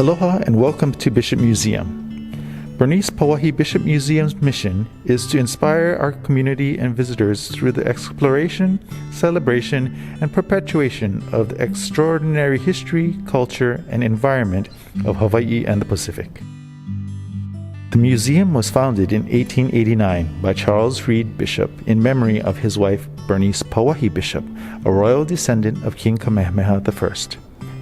Aloha and welcome to Bishop Museum. Bernice Pauahi Bishop Museum's mission is to inspire our community and visitors through the exploration, celebration, and perpetuation of the extraordinary history, culture, and environment of Hawaii and the Pacific. The museum was founded in 1889 by Charles Reed Bishop in memory of his wife Bernice Pauahi Bishop, a royal descendant of King Kamehameha I.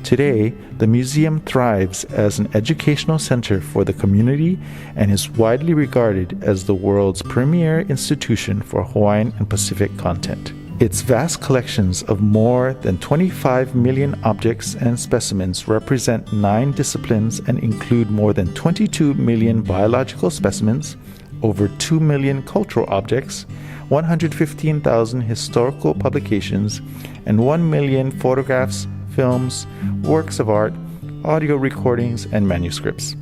Today, the museum thrives as an educational center for the community and is widely regarded as the world's premier institution for Hawaiian and Pacific content. Its vast collections of more than 25 million objects and specimens represent 9 disciplines and include more than 22 million biological specimens, over 2 million cultural objects, 115,000 historical publications, and 1 million photographs, films, works of art, audio recordings, and manuscripts.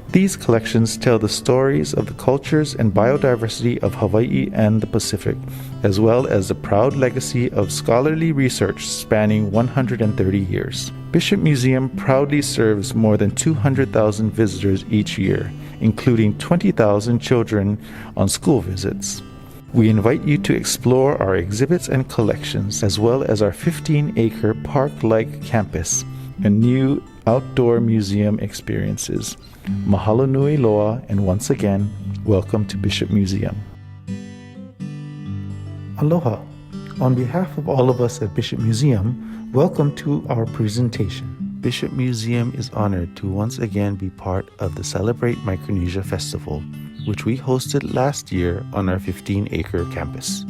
These collections tell the stories of the cultures and biodiversity of Hawaii and the Pacific, as well as the proud legacy of scholarly research spanning 130 years. Bishop Museum proudly serves more than 200,000 visitors each year, including 20,000 children on school visits. We invite you to explore our exhibits and collections, as well as our 15-acre park-like campus and new outdoor museum experiences. Mahalo nui loa, and once again, welcome to Bishop Museum. Aloha. On behalf of all of us at Bishop Museum, welcome to our presentation. Bishop Museum is honored to once again be part of the Celebrate Micronesia Festival, which we hosted last year on our 15-acre campus.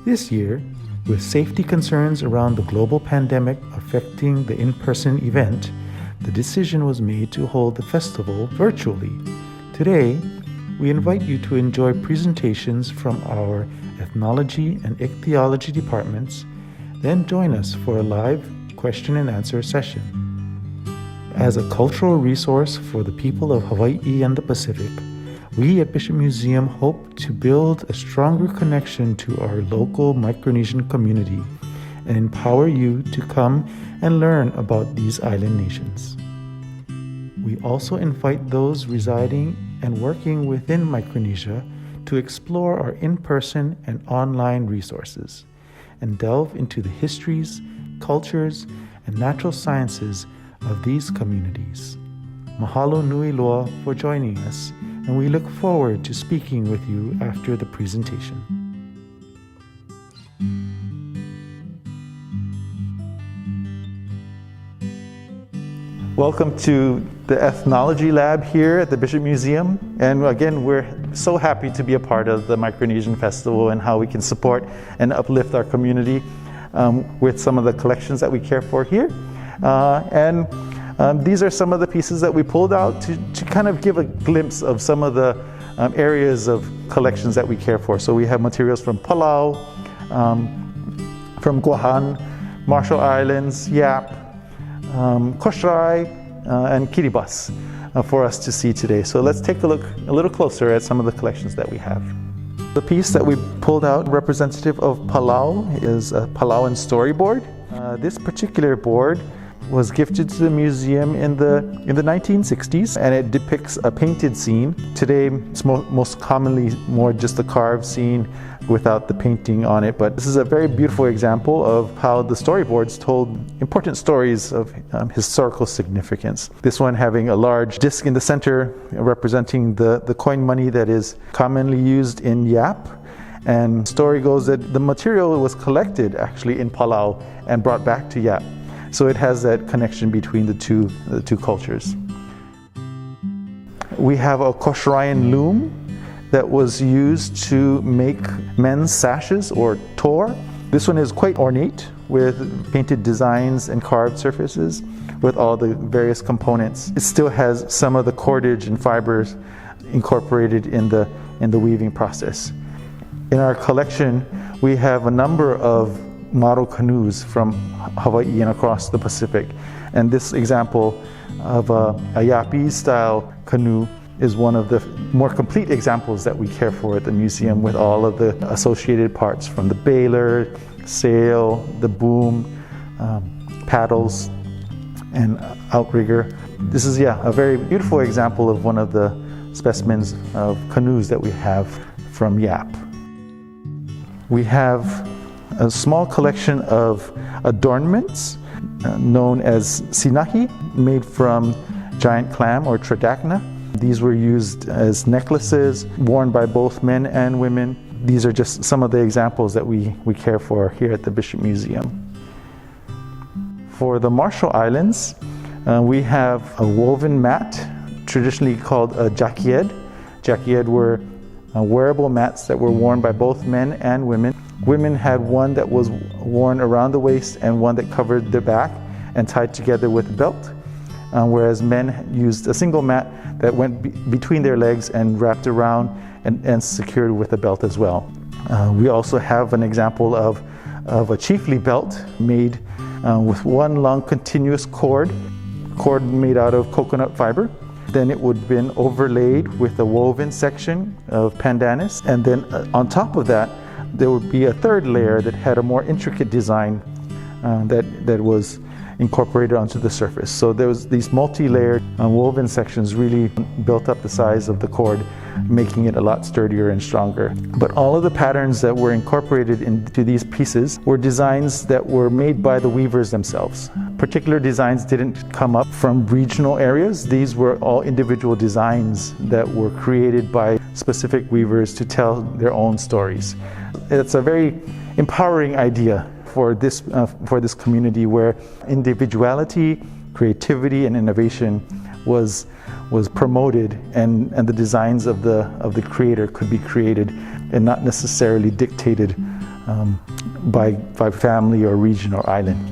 This year, with safety concerns around the global pandemic affecting the in-person event, the decision was made to hold the festival virtually. Today, we invite you to enjoy presentations from our Ethnology and Ichthyology departments, then join us for a live question and answer session. As a cultural resource for the people of Hawaii and the Pacific, we at Bishop Museum hope to build a stronger connection to our local Micronesian community and empower you to come and learn about these island nations. We also invite those residing and working within Micronesia to explore our in-person and online resources and delve into the histories, cultures, and natural sciences of these communities. Mahalo nui loa for joining us, and we look forward to speaking with you after the presentation. Welcome to the Ethnology Lab here at the Bishop Museum. And again, we're so happy to be a part of the Micronesian Festival and how we can support and uplift our community with some of the collections that we care for here. These are some of the pieces that we pulled out to kind of give a glimpse of some of the areas of collections that we care for. So we have materials from Palau, from Guam, Marshall Islands, Yap, Kosrae, and Kiribati for us to see today. So let's take a look a little closer at some of the collections that we have. The piece that we pulled out representative of Palau is a Palauan storyboard. This particular board was gifted to the museum in the 1960s, and it depicts a painted scene. Today, it's most commonly more just a carved scene without the painting on it, but this is a very beautiful example of how the storyboards told important stories of historical significance. This one having a large disc in the center representing the coin money that is commonly used in Yap. And the story goes that the material was collected actually in Palau and brought back to Yap. So it has that connection between the two cultures. We have a Kosraean loom that was used to make men's sashes or tor. This one is quite ornate with painted designs and carved surfaces with all the various components. It still has some of the cordage and fibers incorporated in the weaving process. In our collection, we have a number of model canoes from Hawaii and across the Pacific. And this example of a Yapi style canoe is one of the more complete examples that we care for at the museum, with all of the associated parts from the baler, sail, the boom, paddles, and outrigger. This is, a very beautiful example of one of the specimens of canoes that we have from Yap. We have a small collection of adornments known as sinahi, made from giant clam or tridacna. These were used as necklaces worn by both men and women. These are just some of the examples that we care for here at the Bishop Museum. For the Marshall Islands, we have a woven mat, traditionally called a jakied. Jakied were wearable mats that were worn by both men and women. Women had one that was worn around the waist and one that covered their back and tied together with a belt, whereas men used a single mat that went between their legs and wrapped around and secured with a belt as well. We also have an example of a chiefly belt made with one long continuous cord made out of coconut fiber. Then it would have been overlaid with a woven section of pandanus, and then on top of that there would be a third layer that had a more intricate design that was incorporated onto the surface. So there was these multi-layered woven sections really built up the size of the cord, making it a lot sturdier and stronger. But all of the patterns that were incorporated into these pieces were designs that were made by the weavers themselves. Particular designs didn't come up from regional areas. These were all individual designs that were created by specific weavers to tell their own stories. It's a very empowering idea for this community, where individuality, creativity, and innovation was promoted, and the designs of the creator could be created and not necessarily dictated by family or region or island.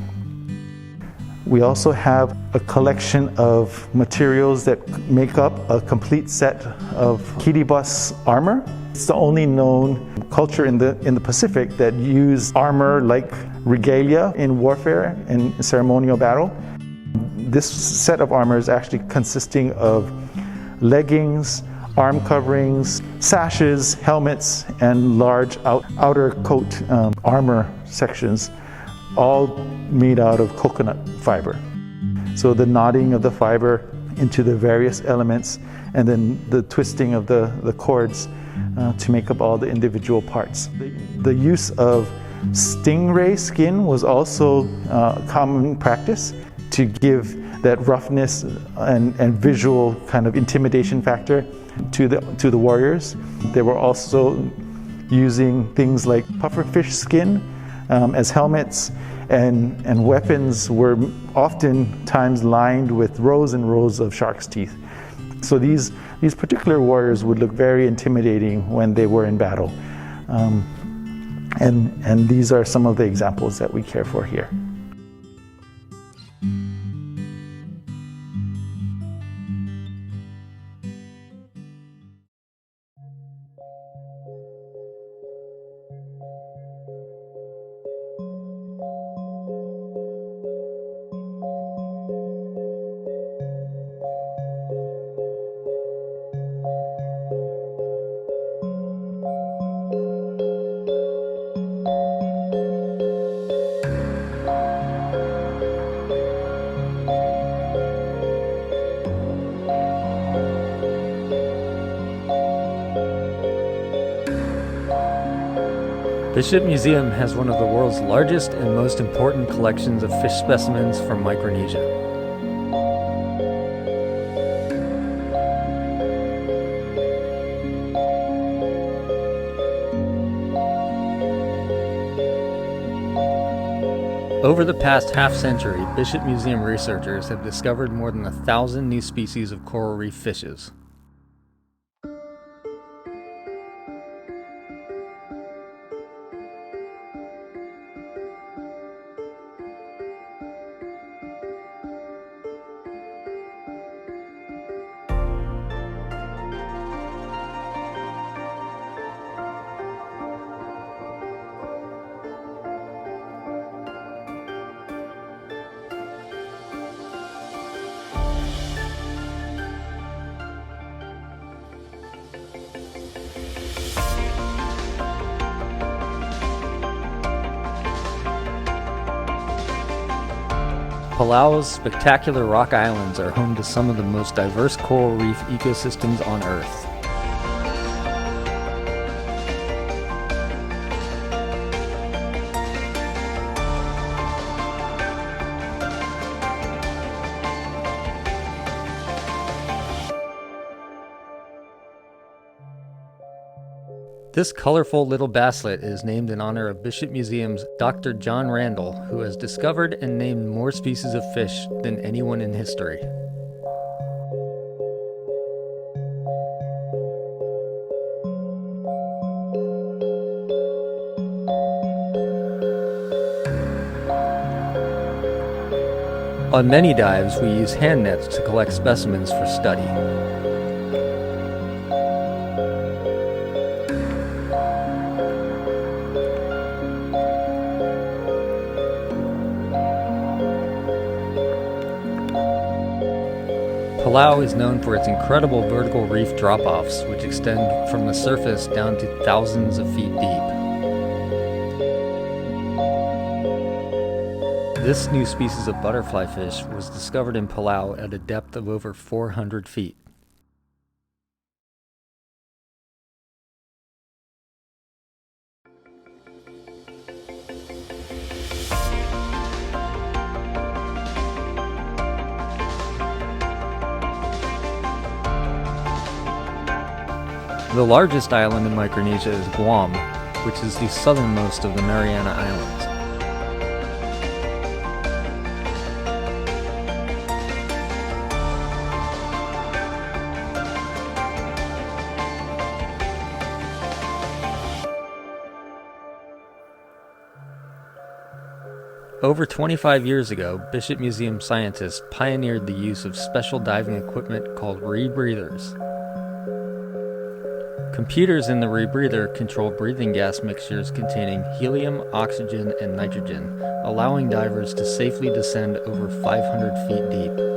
We also have a collection of materials that make up a complete set of Kiribati armor. It's the only known culture in the Pacific that use armor like regalia in warfare and ceremonial battle. This set of armor is actually consisting of leggings, arm coverings, sashes, helmets, and large outer coat armor sections, all made out of coconut fiber. So the knotting of the fiber into the various elements, and then the twisting of the cords to make up all the individual parts. The use of stingray skin was also a common practice to give that roughness and visual kind of intimidation factor to the warriors. They were also using things like pufferfish skin as helmets, and weapons were oftentimes lined with rows and rows of shark's teeth. So these particular warriors would look very intimidating when they were in battle. And these are some of the examples that we care for here. Bishop Museum has one of the world's largest and most important collections of fish specimens from Micronesia. Over the past half-century, Bishop Museum researchers have discovered more than 1,000 new species of coral reef fishes. Palau's spectacular rock islands are home to some of the most diverse coral reef ecosystems on Earth. This colorful little basslet is named in honor of Bishop Museum's Dr. John Randall, who has discovered and named more species of fish than anyone in history. On many dives, we use hand nets to collect specimens for study. Palau is known for its incredible vertical reef drop-offs, which extend from the surface down to thousands of feet deep. This new species of butterfly fish was discovered in Palau at a depth of over 400 feet. The largest island in Micronesia is Guam, which is the southernmost of the Mariana Islands. Over 25 years ago, Bishop Museum scientists pioneered the use of special diving equipment called rebreathers. Computers in the rebreather control breathing gas mixtures containing helium, oxygen, and nitrogen, allowing divers to safely descend over 500 feet deep.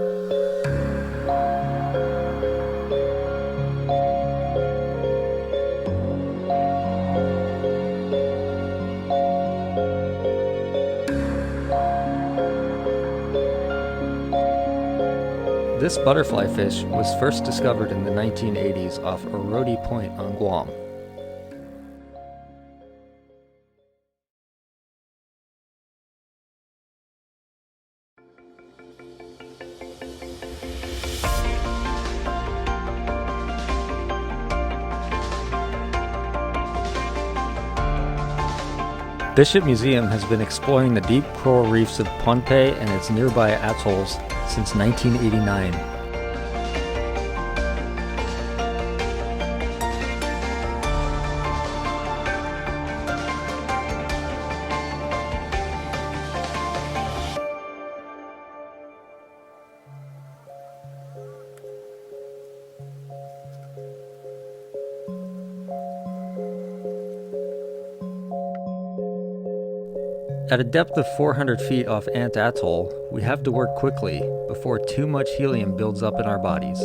This butterfly fish was first discovered in the 1980s off Orodi Point on Guam. Bishop Museum has been exploring the deep coral reefs of Pohnpei and its nearby atolls since 1989. At a depth of 400 feet off Ant Atoll, we have to work quickly before too much helium builds up in our bodies.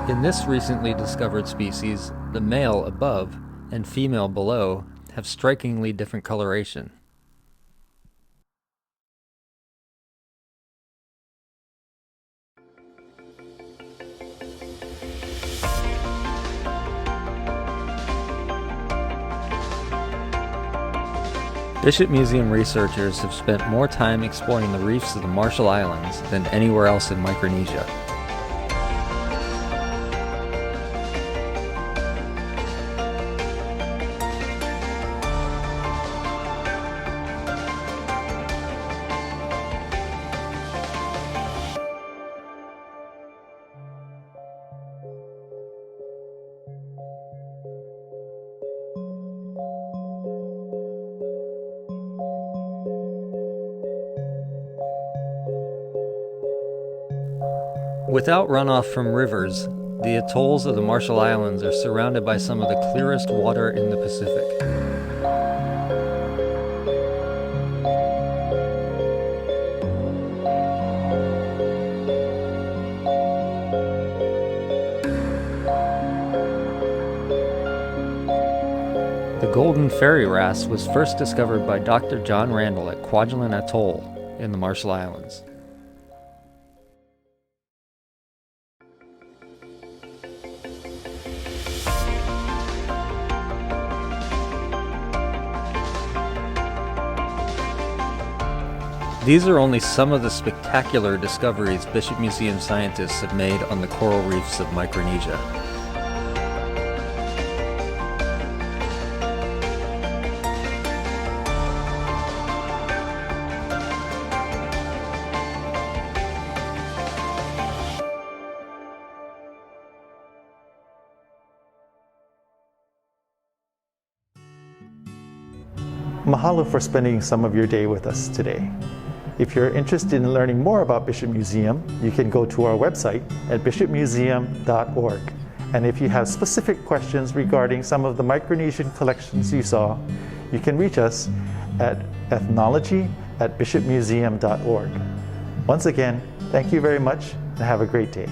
In this recently discovered species, the male above and female below have strikingly different coloration. Bishop Museum researchers have spent more time exploring the reefs of the Marshall Islands than anywhere else in Micronesia. Without runoff from rivers, the atolls of the Marshall Islands are surrounded by some of the clearest water in the Pacific. The golden fairy wrasse was first discovered by Dr. John Randall at Kwajalein Atoll in the Marshall Islands. These are only some of the spectacular discoveries Bishop Museum scientists have made on the coral reefs of Micronesia. Mahalo for spending some of your day with us today. If you're interested in learning more about Bishop Museum, you can go to our website at bishopmuseum.org. And if you have specific questions regarding some of the Micronesian collections you saw, you can reach us at ethnology@bishopmuseum.org. Once again, thank you very much and have a great day.